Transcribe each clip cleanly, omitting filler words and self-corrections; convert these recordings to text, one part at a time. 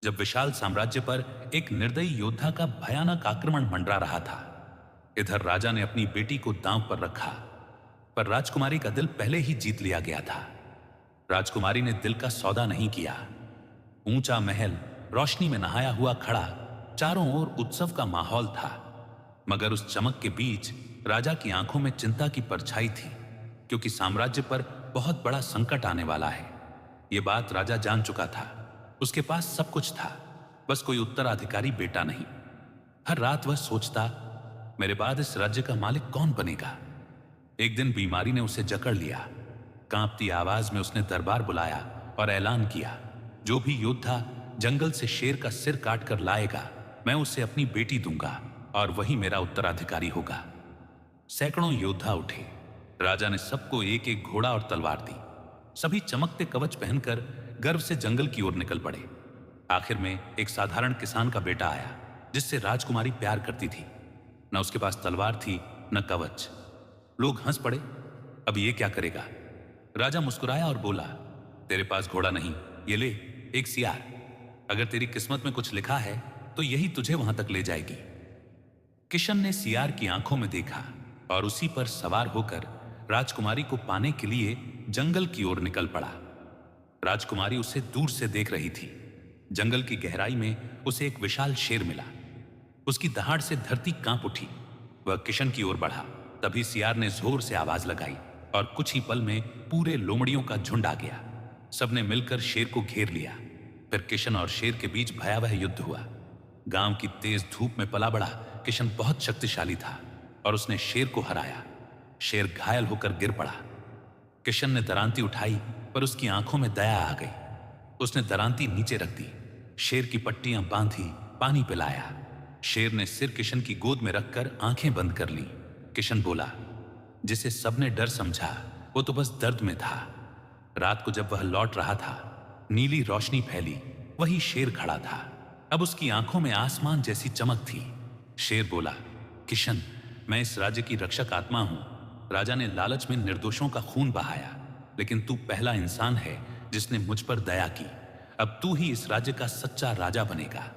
जब विशाल साम्राज्य पर एक निर्दयी योद्धा का भयानक आक्रमण मंडरा रहा था। इधर राजा ने अपनी बेटी को दांव पर रखा, पर राजकुमारी का दिल पहले ही जीत लिया गया था। राजकुमारी ने दिल का सौदा नहीं किया। ऊंचा महल रोशनी में नहाया हुआ खड़ा, चारों ओर उत्सव का माहौल था। मगर उस चमक के बीच राजा की आंखों में चिंता की परछाई थी, क्योंकि साम्राज्य पर बहुत बड़ा संकट आने वाला है। यह बात राजा जान चुका था। उसके पास सब कुछ था, बस कोई उत्तराधिकारी बेटा नहीं। हर रात वह सोचता, मेरे बाद इस राज्य का मालिक कौन बनेगा। एक दिन बीमारी ने उसे जकड़ लिया। कांपती आवाज में उसने दरबार बुलाया और ऐलान किया, जो भी योद्धा जंगल से शेर का सिर काट कर लाएगा, मैं उसे अपनी बेटी दूंगा और वही मेरा उत्तराधिकारी होगा। सैकड़ों योद्धा उठे। राजा ने सबको एक एक घोड़ा और तलवार दी। सभी चमकते कवच पहनकर गर्व से जंगल की ओर निकल पड़े। आखिर में एक साधारण किसान का बेटा आया, जिससे राजकुमारी प्यार करती थी। न उसके पास तलवार थी, न कवच। लोग हंस पड़े। अब ये क्या करेगा? राजा मुस्कुराया और बोला, तेरे पास घोड़ा नहीं, ये ले, एक सियार। अगर तेरी किस्मत में कुछ लिखा है तो यही तुझे वहां तक ले जाएगी। किशन ने सियार की आंखों में देखा और उसी पर सवार होकर राजकुमारी को पाने के लिए जंगल की ओर निकल पड़ा। राजकुमारी उसे दूर से देख रही थी। जंगल की गहराई में उसे एक विशाल शेर मिला। उसकी दहाड़ से धरती कांप उठी। वह किशन की ओर बढ़ा। तभी सियार ने जोर से आवाज लगाई और कुछ ही पल में पूरे लोमड़ियों का झुंड आ गया। सबने मिलकर शेर को घेर लिया। फिर किशन और शेर के बीच भयावह युद्ध हुआ। गांव की तेज धूप में पला बड़ा किशन बहुत शक्तिशाली था और उसने शेर को हराया। शेर घायल होकर गिर पड़ा। किशन ने दरांती उठाई, पर उसकी आंखों में दया आ गई। उसने दरांती नीचे रख दी, शेर की पट्टियां बांधी, पानी पिलाया। शेर ने सिर किशन की गोद में रखकर आंखें बंद कर ली। किशन बोला, जिसे सबने डर समझा वो तो बस दर्द में था। रात को जब वह लौट रहा था, नीली रोशनी फैली, वही शेर खड़ा था। अब उसकी आंखों में आसमान जैसी चमक थी। शेर बोला, किशन, मैं इस राज्य की रक्षक आत्मा हूं। राजा ने लालच में निर्दोषों का खून बहाया, लेकिन तू पहला इंसान है जिसने मुझ पर दया की। अब तू ही इस राज्य का सच्चा राजा बनेगा।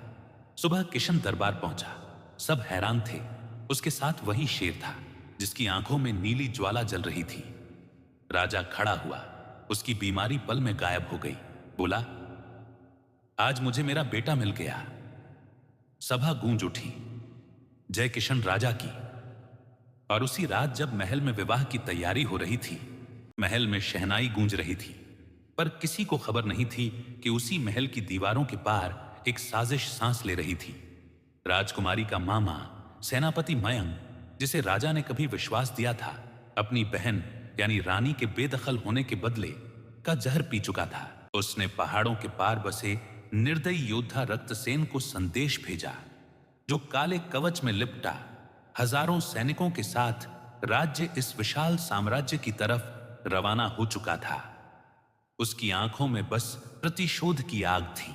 सुबह किशन दरबार पहुंचा। सब हैरान थे। उसके साथ वही शेर था, जिसकी आंखों में नीली ज्वाला जल रही थी। राजा खड़ा हुआ। उसकी बीमारी पल में गायब हो गई। बोला, आज मुझे मेरा बेटा मिल गया। सभा गूंज उठी, जय किशन राजा की। और उसी रात जब महल में विवाह की तैयारी हो रही थी, महल में शहनाई गूंज रही थी, पर किसी को खबर नहीं थी कि उसी महल की दीवारों के पार एक साजिश सांस ले रही थी। राजकुमारी का मामा सेनापति मयंक, जिसे राजा ने कभी विश्वास दिया था, अपनी बहन यानी रानी के बेदखल होने के बदले का जहर पी चुका था। उसने पहाड़ों के पार बसे निर्दयी योद्धा रक्तसेन को संदेश भेजा, जो काले कवच में लिपटा हजारों सैनिकों के साथ राज्य इस विशाल साम्राज्य की तरफ रवाना हो चुका था। उसकी आंखों में बस प्रतिशोध की आग थी।